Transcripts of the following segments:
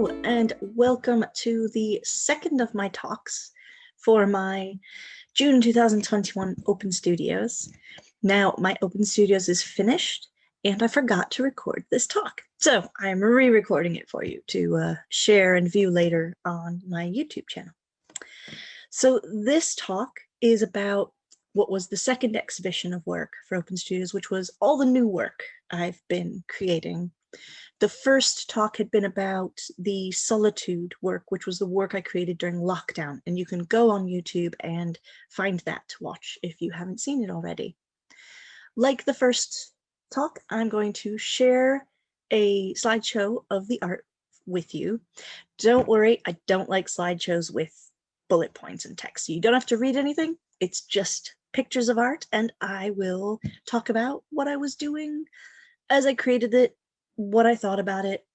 Hello, and welcome to the second of my talks for my June 2021 Open Studios. Now, my Open Studios is finished, and I forgot to record this talk. So I'm re-recording it for you to share and view later on my YouTube channel. So this talk is about what was the second exhibition of work for Open Studios, which was all the new work I've been creating. The first talk had been about the solitude work, which was the work I created during lockdown. And you can go on YouTube and find that to watch if you haven't seen it already. Like the first talk, I'm going to share a slideshow of the art with you. Don't worry, I don't like slideshows with bullet points and text. So you don't have to read anything. It's just pictures of art, and I will talk about what I was doing as I created it, what I thought about it,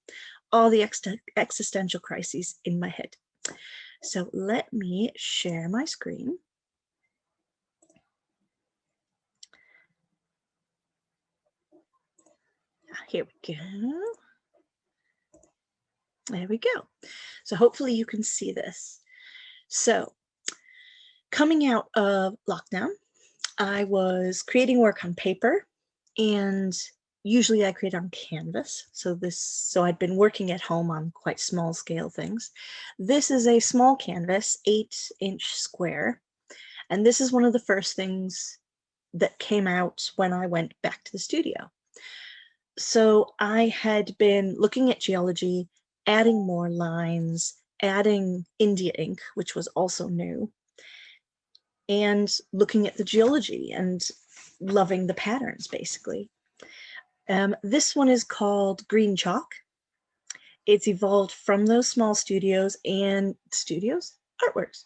all the existential crises in my head. So let me share my screen. Here we go. There we go. So hopefully you can see this. So coming out of lockdown, I was creating work on paper, and usually I create on canvas. So I'd been working at home on quite small scale things. This is a small canvas, 8-inch square. And this is one of the first things that came out when I went back to the studio. So I had been looking at geology, adding more lines, adding India ink, which was also new, and looking at the geology and loving the patterns, basically. This one is called Green Chalk. It's evolved from those small studios and artworks.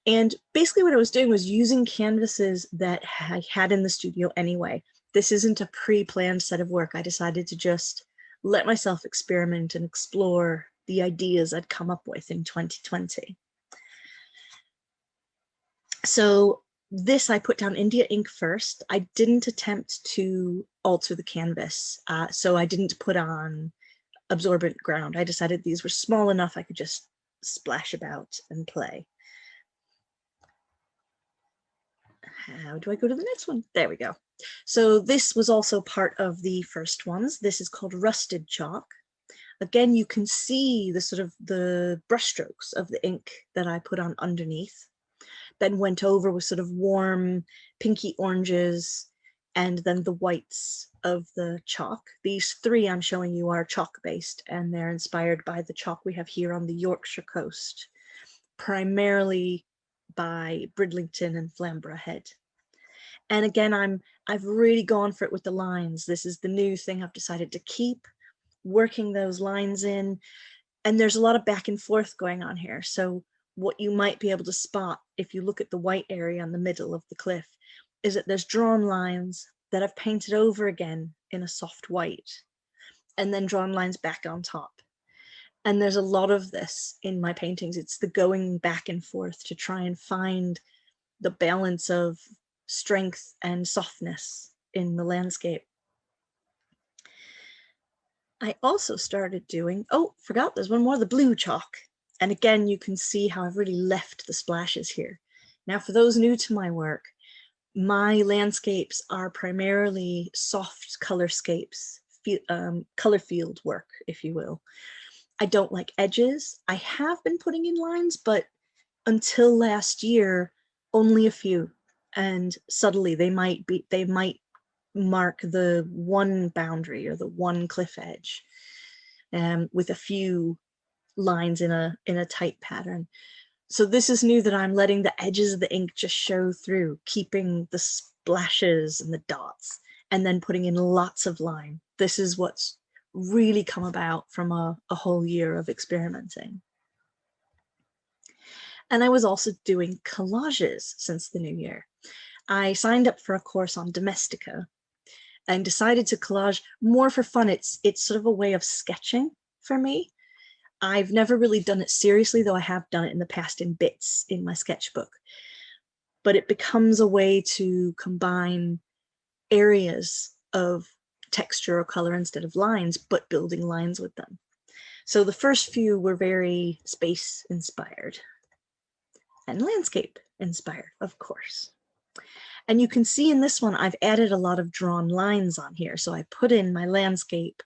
And basically what I was doing was using canvases that I had in the studio anyway. This isn't a pre-planned set of work. I decided to just let myself experiment and explore the ideas I'd come up with in 2020. So this I put down India ink first. I didn't attempt to alter the canvas, so I didn't put on absorbent ground. I decided these were small enough I could just splash about and play. How do I go to the next one? There we go. So this was also part of the first ones. This is called Rusted Chalk. Again, you can see the sort of the brushstrokes of the ink that I put on underneath, then went over with sort of warm pinky oranges, and then the whites of the chalk. These three I'm showing you are chalk based, and they're inspired by the chalk we have here on the Yorkshire coast, primarily by Bridlington and Flamborough Head. And again, I've really gone for it with the lines. This is the new thing I've decided to keep, working those lines in, and there's a lot of back and forth going on here. So what you might be able to spot if you look at the white area in the middle of the cliff is that there's drawn lines that I've painted over again in a soft white, and then drawn lines back on top. And there's a lot of this in my paintings. It's the going back and forth to try and find the balance of strength and softness in the landscape. I also started doing, oh, forgot there's one more, the blue chalk. And again, you can see how I've really left the splashes here. Now, for those new to my work, my landscapes are primarily soft colorscapes, color field work, if you will. I don't like edges. I have been putting in lines, but until last year, only a few. And subtly, they might mark the one boundary or the one cliff edge, with a few lines in a tight pattern. So this is new, that I'm letting the edges of the ink just show through, keeping the splashes and the dots, and then putting in lots of line. This is what's really come about from a whole year of experimenting. And I was also doing collages since the new year. I signed up for a course on Domestica and decided to collage more for fun. It's sort of a way of sketching for me. I've never really done it seriously, though I have done it in the past in bits in my sketchbook. But it becomes a way to combine areas of texture or color instead of lines, but building lines with them. So the first few were very space inspired and landscape inspired, of course. And you can see in this one, I've added a lot of drawn lines on here. So I put in my landscape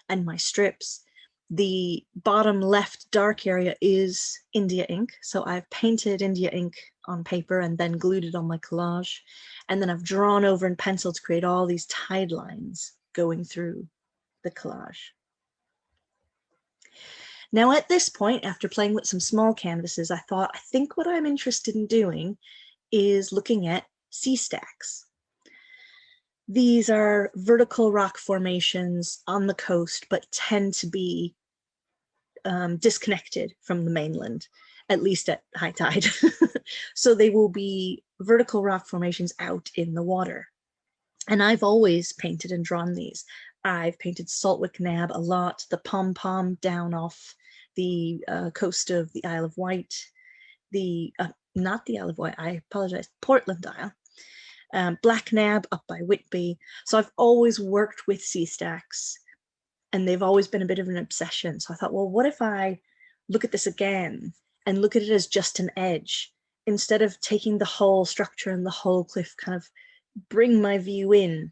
and my strips. The bottom left dark area is India ink. So I've painted India ink on paper and then glued it on my collage. And then I've drawn over in pencil to create all these tide lines going through the collage. Now at this point, after playing with some small canvases, I thought, I think what I'm interested in doing is looking at sea stacks. These are vertical rock formations on the coast, but tend to be disconnected from the mainland, at least at high tide. So they will be vertical rock formations out in the water. And I've always painted and drawn these. I've painted Saltwick Nab a lot, the pom-pom down off the coast of the Isle of Wight, not the Isle of Wight, I apologize, Portland Isle, Black Nab up by Whitby. So I've always worked with sea stacks, and they've always been a bit of an obsession. So I thought, well, what if I look at this again and look at it as just an edge, instead of taking the whole structure and the whole cliff, kind of bring my view in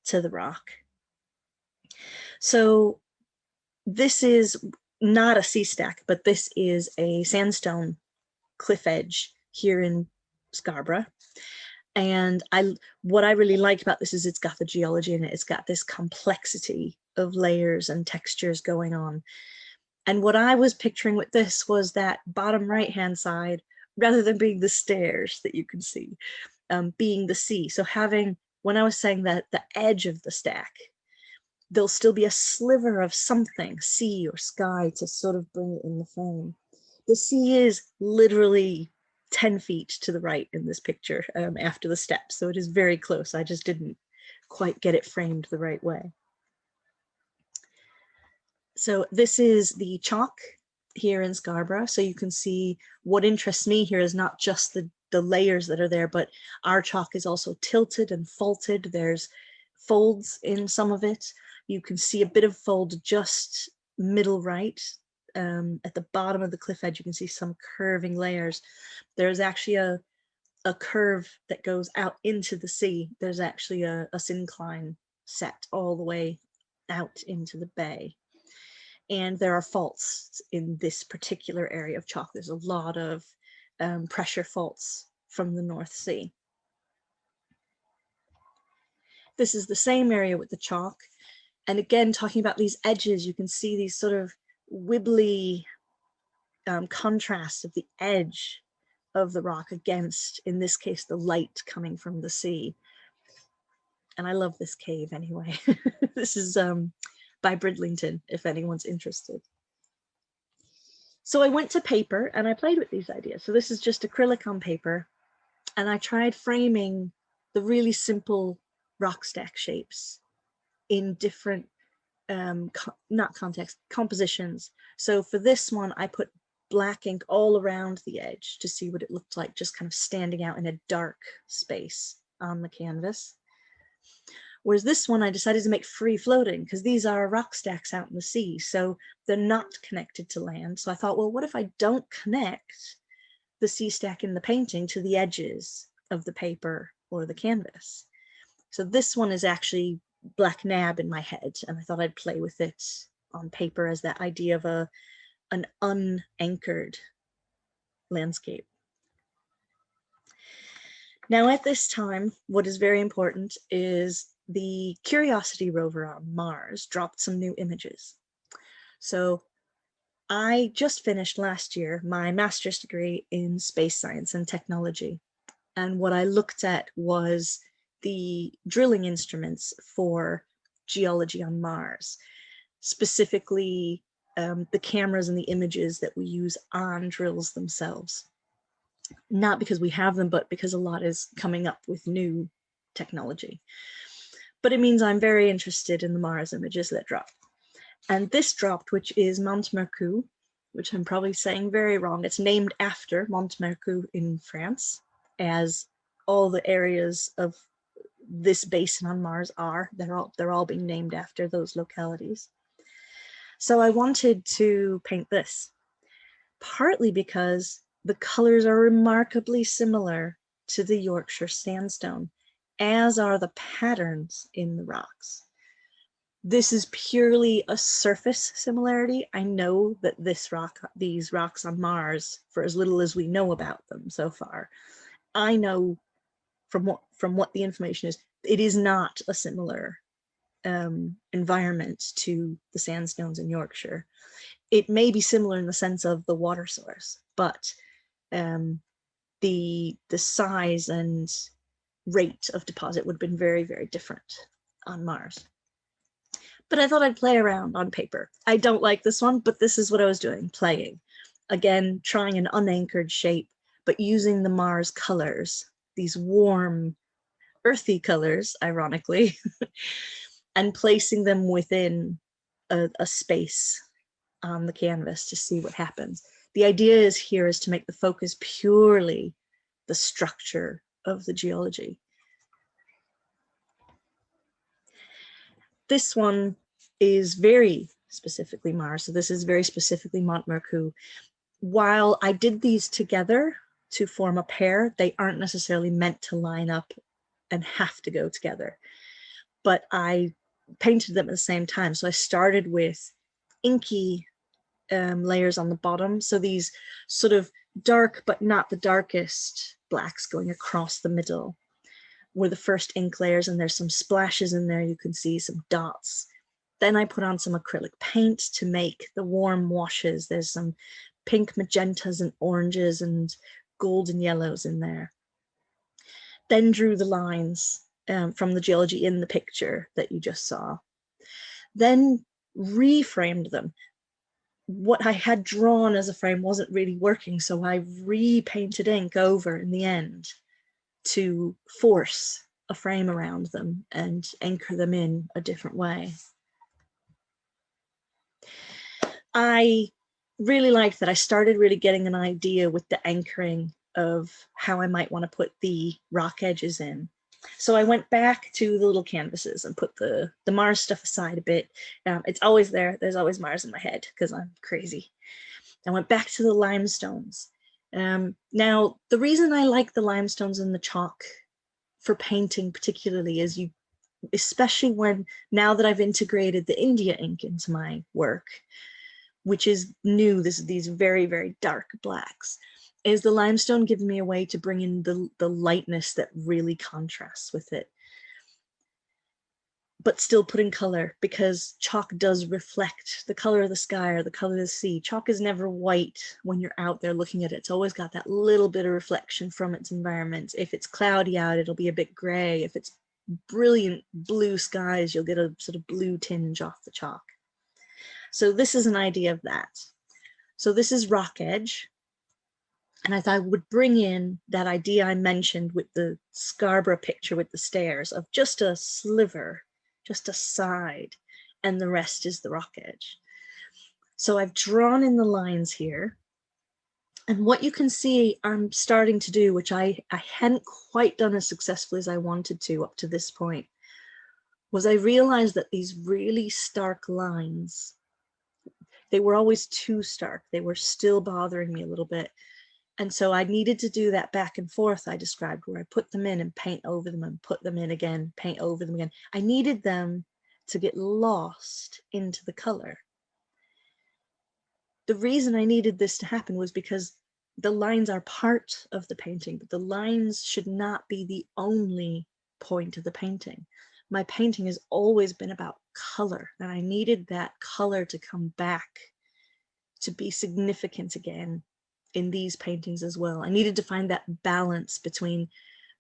to the rock. So this is not a sea stack, but this is a sandstone cliff edge here in Scarborough. And what I really like about this is it's got the geology in it. It's got this complexity of layers and textures going on. And what I was picturing with this was that bottom right-hand side, rather than being the stairs that you can see, being the sea. So when I was saying that the edge of the stack, there'll still be a sliver of something, sea or sky, to sort of bring it in the frame. The sea is literally 10 feet to the right in this picture after the steps, so it is very close. I just didn't quite get it framed the right way. So this is the chalk here in Scarborough. So you can see what interests me here is not just the layers that are there, but our chalk is also tilted and faulted. There's folds in some of it. You can see a bit of fold just middle right. At the bottom of the cliff edge, you can see some curving layers. There's actually a curve that goes out into the sea. There's actually a syncline set all the way out into the bay. And there are faults in this particular area of chalk. There's a lot of pressure faults from the North Sea. This is the same area with the chalk. And again, talking about these edges, you can see these sort of wibbly contrasts of the edge of the rock against, in this case, the light coming from the sea. And I love this cave anyway. This is by Bridlington, if anyone's interested. So I went to paper and I played with these ideas. So this is just acrylic on paper. And I tried framing the really simple rock stack shapes in different, not context, compositions. So for this one, I put black ink all around the edge to see what it looked like, just kind of standing out in a dark space on the canvas. Whereas this one, I decided to make free floating because these are rock stacks out in the sea. So they're not connected to land. So I thought, well, what if I don't connect the sea stack in the painting to the edges of the paper or the canvas? So this one is actually Black Nab in my head. And I thought I'd play with it on paper as that idea of an unanchored landscape. Now at this time, what is very important is the Curiosity rover on Mars dropped some new images. So I just finished last year my master's degree in space science and technology. And what I looked at was the drilling instruments for geology on Mars, specifically the cameras and the images that we use on drills themselves. Not because we have them, but because a lot is coming up with new technology. But it means I'm very interested in the Mars images that drop. And this dropped, which is Mont Mercou, which I'm probably saying very wrong. It's named after Mont Mercou in France, as all the areas of this basin on Mars are. They're all being named after those localities. So I wanted to paint this, partly because the colors are remarkably similar to the Yorkshire sandstone, as are the patterns in the rocks. This is purely a surface similarity. I know that these rocks on Mars, for as little as we know about them so far, I know from what the information is, it is not a similar environment to the sandstones in Yorkshire. It may be similar in the sense of the water source, but the size and rate of deposit would have been very, very different on Mars. But I thought I'd play around on paper. I don't like this one, but this is what I was doing, playing. Again, trying an unanchored shape, but using the Mars colors, these warm, earthy colors, ironically, and placing them within a space on the canvas to see what happens. The idea is to make the focus purely the structure of the geology. This one is very specifically Mars, so this is very specifically Mont Mercou. While I did these together to form a pair, they aren't necessarily meant to line up and have to go together. But I painted them at the same time. So I started with inky layers on the bottom. So these sort of dark, but not the darkest blacks going across the middle were the first ink layers, and there's some splashes in there. You can see some dots. Then I put on some acrylic paint to make the warm washes. There's some pink magentas and oranges and golden yellows in there. Then drew the lines from the geology in the picture that you just saw. Then reframed them. What I had drawn as a frame wasn't really working, so I repainted ink over in the end to force a frame around them and anchor them in a different way. I really liked that I started really getting an idea with the anchoring of how I might want to put the rock edges in. So I went back to the little canvases and put the Mars stuff aside a bit. It's always there. There's always Mars in my head because I'm crazy. I went back to the limestones. Now, the reason I like the limestones and the chalk for painting particularly is especially now that I've integrated the India ink into my work, which is new, these very, very dark blacks, is the limestone giving me a way to bring in the lightness that really contrasts with it, but still put in color, because chalk does reflect the color of the sky or the color of the sea. Chalk is never white when you're out there looking at it. It's always got that little bit of reflection from its environment. If it's cloudy out, it'll be a bit gray. If it's brilliant blue skies, you'll get a sort of blue tinge off the chalk. So this is an idea of that. So this is rock edge. And I thought I would bring in that idea I mentioned with the Scarborough picture with the stairs of just a sliver, just a side, and the rest is the rock edge. So I've drawn in the lines here. And what you can see I'm starting to do, which I hadn't quite done as successfully as I wanted to up to this point, was I realized that these really stark lines, they were always too stark. They were still bothering me a little bit. And so I needed to do that back and forth I described, where I put them in and paint over them and put them in again, paint over them again. I needed them to get lost into the color. The reason I needed this to happen was because the lines are part of the painting, but the lines should not be the only point of the painting. My painting has always been about color, and I needed that color to come back to be significant again in these paintings as well. I needed to find that balance between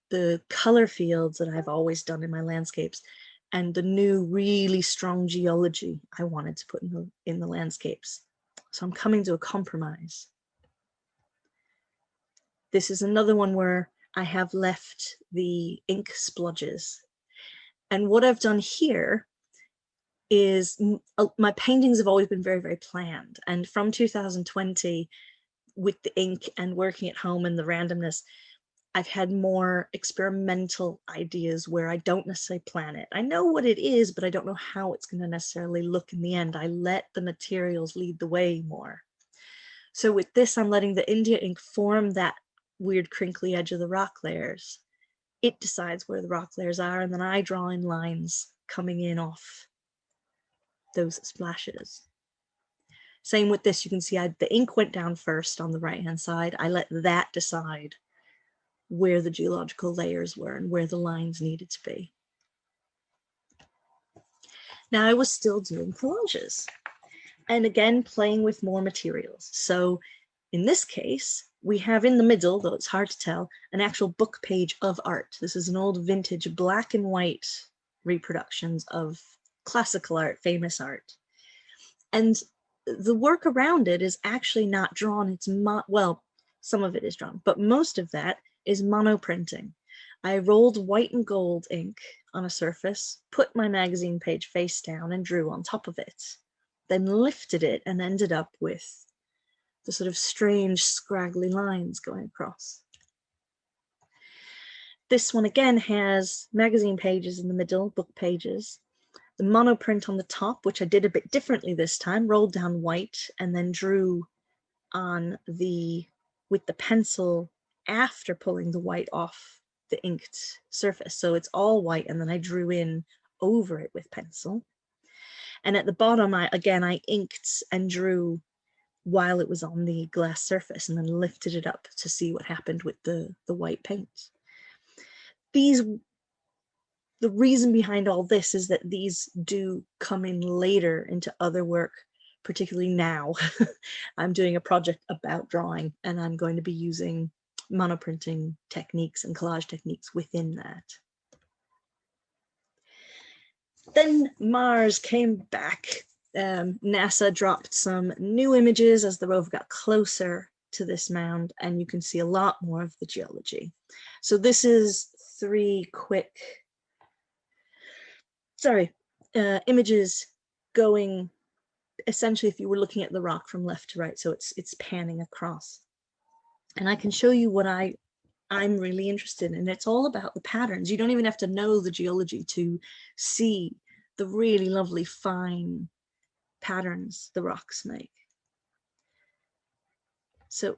the color fields that I've always done in my landscapes and the new really strong geology I wanted to put in the landscapes. So I'm coming to a compromise. This is another one where I have left the ink splodges. And what I've done here is my paintings have always been very, very planned. And from 2020, with the ink and working at home and the randomness, I've had more experimental ideas where I don't necessarily plan it. I know what it is, but I don't know how it's going to necessarily look in the end. I let the materials lead the way more. So with this, I'm letting the India ink form that weird crinkly edge of the rock layers. It decides where the rock layers are, and then I draw in lines coming in off those splashes. Same with this, you can see the ink went down first on the right-hand side. I let that decide where the geological layers were and where the lines needed to be. Now I was still doing collages and again playing with more materials. So in this case, we have in the middle, though it's hard to tell, an actual book page of art. This is an old vintage black and white reproductions of classical art, famous art. And the work around it is actually not drawn. It's well, some of it is drawn, but most of that is monoprinting. I rolled white and gold ink on a surface, put my magazine page face down and drew on top of it, then lifted it and ended up with the sort of strange scraggly lines going across. This one again has magazine pages in the middle, book pages, the monoprint on the top, which I did a bit differently this time, rolled down white and then drew on with the pencil after pulling the white off the inked surface. So it's all white, and then I drew in over it with pencil. And at the bottom, I inked and drew while it was on the glass surface, and then lifted it up to see what happened with the white paint. The reason behind all this is that these do come in later into other work, particularly now. I'm doing a project about drawing, and I'm going to be using monoprinting techniques and collage techniques within that. Then Mars came back. NASA dropped some new images as the rover got closer to this mound, and you can see a lot more of the geology. So this is 3 quick images going essentially, if you were looking at the rock from left to right, so it's panning across. And I can show you what I'm really interested in. It's all about the patterns. You don't even have to know the geology to see the really lovely fine patterns the rocks make. So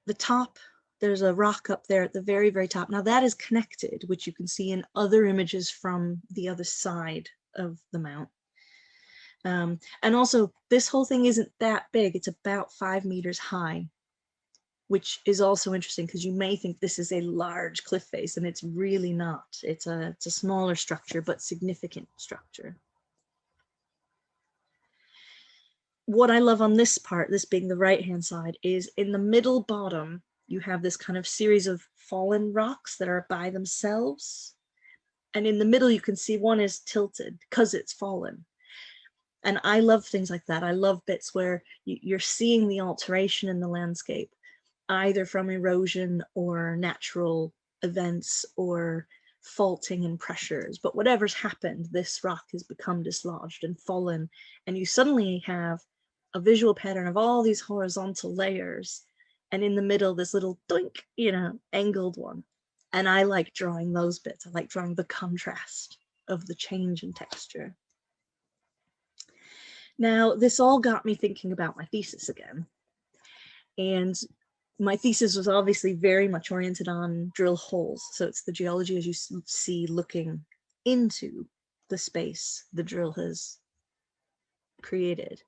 the top, there's a rock up there at the very, very top. Now that is connected, which you can see in other images from the other side of the mount. And also, this whole thing isn't that big. It's about 5 meters high, which is also interesting because you may think this is a large cliff face, and it's really not. It's a smaller structure, but significant structure. What I love on this part, this being the right-hand side, is in the middle bottom, you have this kind of series of fallen rocks that are by themselves. And in the middle, you can see one is tilted because it's fallen. And I love things like that. I love bits where you're seeing the alteration in the landscape, either from erosion or natural events or faulting and pressures. But whatever's happened, this rock has become dislodged and fallen. And you suddenly have a visual pattern of all these horizontal layers. And in the middle, this little doink, angled one. And I like drawing those bits. I like drawing the contrast of the change in texture. Now, this all got me thinking about my thesis again. And my thesis was obviously very much oriented on drill holes. So it's the geology as you see looking into the space the drill has created.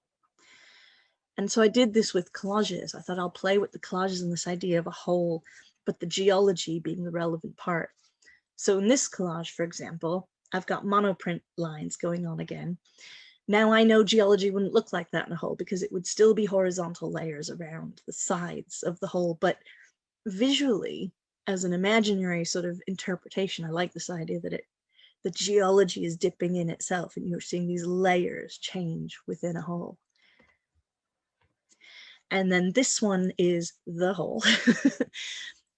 And so I did this with collages. I thought I'll play with the collages and this idea of a hole, but the geology being the relevant part. So in this collage, for example, I've got monoprint lines going on again. Now I know geology wouldn't look like that in a hole because it would still be horizontal layers around the sides of the hole, but visually, as an imaginary sort of interpretation, I like this idea that the geology is dipping in itself and you're seeing these layers change within a hole. And then this one is the hole.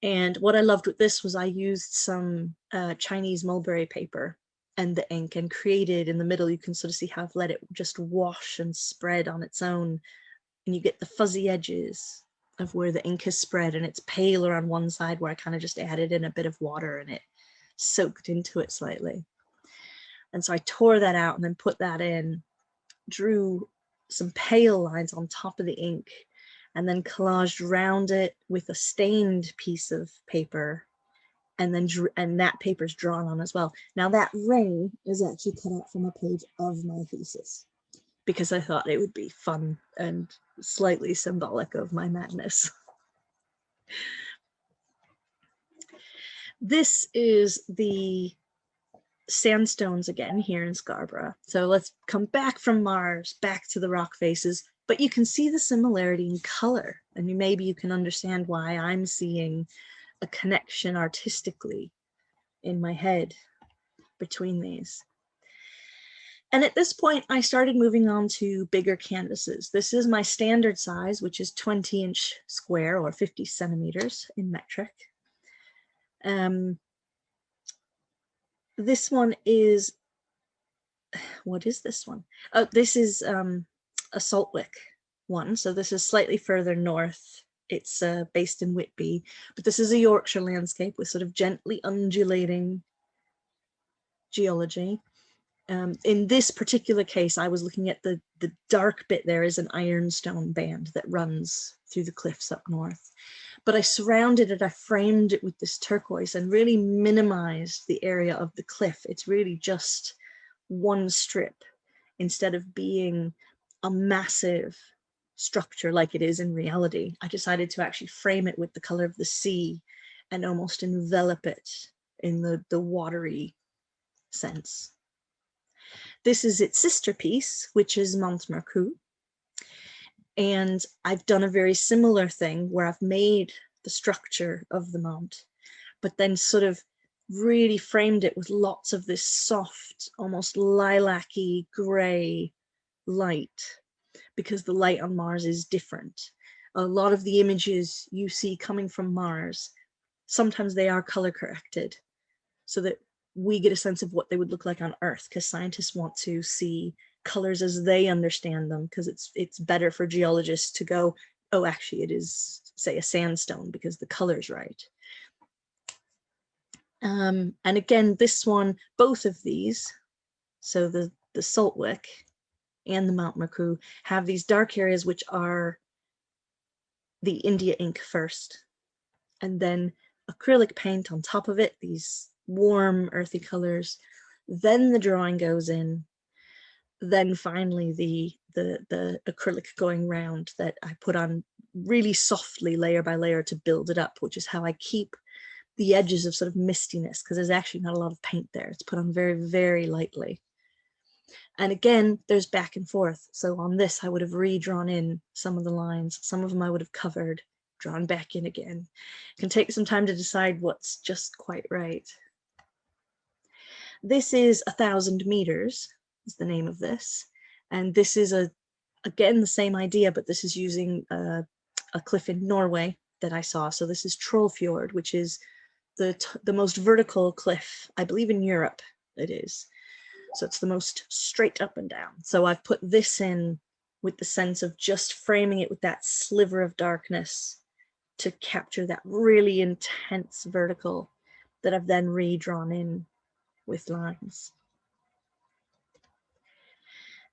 And what I loved with this was I used some Chinese mulberry paper and the ink and created in the middle, you can sort of see how I've let it just wash and spread on its own, and you get the fuzzy edges of where the ink has spread, and it's paler on one side where I kind of just added in a bit of water and it soaked into it slightly. And so I tore that out and then put that in, drew some pale lines on top of the ink, and then collaged around it with a stained piece of paper, and then that paper's drawn on as well. Now that ring is actually cut out from a page of my thesis because I thought it would be fun and slightly symbolic of my madness. This is the sandstones again here in Scarborough. So let's come back from Mars, back to the rock faces, but you can see the similarity in color, and maybe you can understand why I'm seeing a connection artistically in my head between these. And at this point, I started moving on to bigger canvases. This is my standard size, which is 20-inch square or 50 centimeters in metric. This one is, what is this one? Oh, this is a Saltwick one. So this is slightly further north. It's based in Whitby, but this is a Yorkshire landscape with sort of gently undulating geology. In this particular case, I was looking at the dark bit. There is an ironstone band that runs through the cliffs up north. But I surrounded it, I framed it with this turquoise and really minimized the area of the cliff. It's really just one strip instead of being a massive structure like it is in reality. I decided to actually frame it with the color of the sea and almost envelop it in the watery sense. This is its sister piece, which is Mont Mercou. And I've done a very similar thing where I've made the structure of the mount, but then sort of really framed it with lots of this soft, almost lilac-y gray light, because the light on Mars is different. A lot of the images you see coming from Mars, sometimes they are color corrected so that we get a sense of what they would look like on Earth, because scientists want to see colors as they understand them, because it's better for geologists to go, oh, actually it is, say, a sandstone because the color's right. And again, this one, both of these, so the Saltwick and the Mount Mercou, have these dark areas which are the India ink first, and then acrylic paint on top of it, these warm earthy colors, then the drawing goes in, then finally the acrylic going round that I put on really softly layer by layer to build it up, which is how I keep the edges of sort of mistiness, because there's actually not a lot of paint there. It's put on very, very lightly. And again, there's back and forth. So on this, I would have redrawn in some of the lines. Some of them I would have covered, drawn back in again. It can take some time to decide what's just quite right. This is 1,000 meters, is the name of this. And this is, again, the same idea, but this is using a cliff in Norway that I saw. So this is Trollfjord, which is the most vertical cliff, I believe in Europe it is. So it's the most straight up and down. So I've put this in with the sense of just framing it with that sliver of darkness to capture that really intense vertical that I've then redrawn in with lines.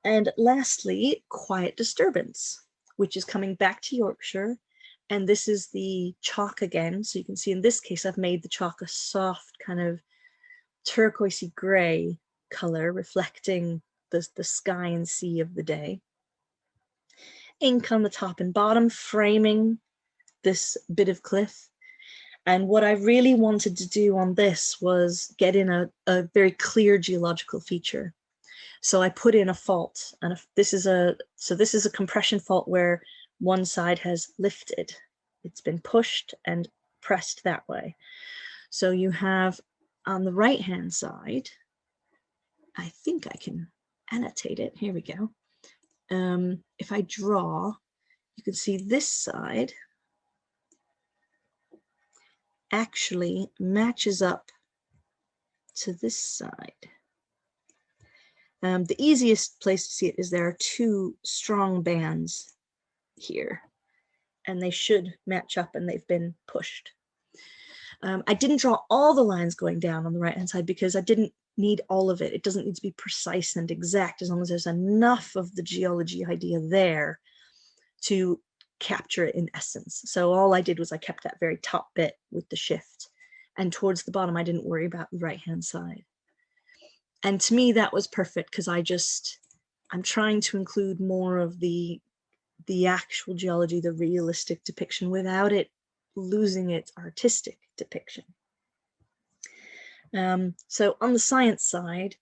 And lastly, quiet disturbance, which is coming back to Yorkshire. And this is the chalk again. So you can see in this case, I've made the chalk a soft kind of turquoisey gray color, reflecting the sky and sea of the day. Ink on the top and bottom, framing this bit of cliff. And what I really wanted to do on this was get in a very clear geological feature. So I put in a fault, and this is a compression fault where one side has lifted. It's been pushed and pressed that way. So you have on the right-hand side, I think I can annotate it. Here we go. If I draw, you can see this side actually matches up to this side. The easiest place to see it is there are two strong bands here. and they should match up, and they've been pushed. I didn't draw all the lines going down on the right hand side because I didn't need all of it. It doesn't need to be precise and exact, as long as there's enough of the geology idea there to capture it in essence. So all I did was I kept that very top bit with the shift, and towards the bottom I didn't worry about the right hand side. And to me that was perfect, because I'm trying to include more of the actual geology, the realistic depiction, without it losing its artistic depiction. So on the science side,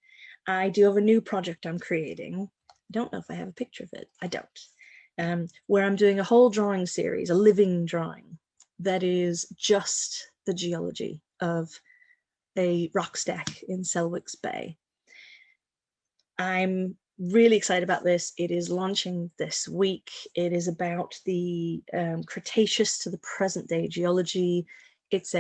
I do have a new project I'm creating. I don't know if I have a picture of it. I don't. Where I'm doing a whole drawing series, a living drawing, that is just the geology of a rock stack in Selwick's Bay. I'm really excited about this. It is launching this week. It is about the Cretaceous to the present day geology. It's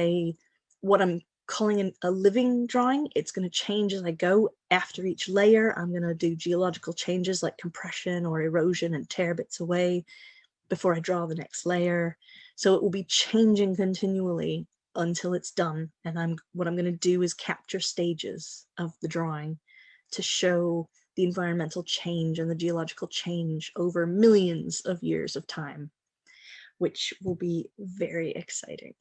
what I'm calling a living drawing. It's going to change as I go. After each layer, I'm going to do geological changes like compression or erosion and tear bits away before I draw the next layer. So it will be changing continually until it's done. And what I'm going to do is capture stages of the drawing to show the environmental change and the geological change over millions of years of time, which will be very exciting.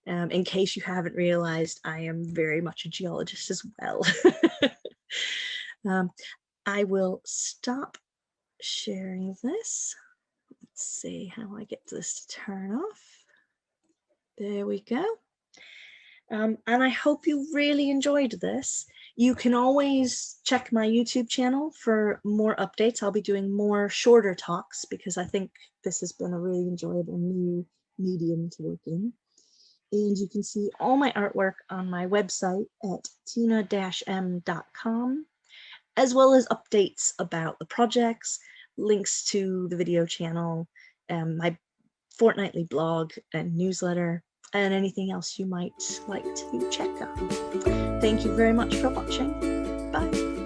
In case you haven't realized, I am very much a geologist as well. I will stop sharing this. Let's see how I get this to turn off. There we go. And I hope you really enjoyed this. You can always check my YouTube channel for more updates. I'll be doing more shorter talks because I think this has been a really enjoyable new medium to work in. And you can see all my artwork on my website at tina-m.com, as well as updates about the projects, links to the video channel, my fortnightly blog and newsletter, and anything else you might like to check out. Thank you very much for watching. Bye.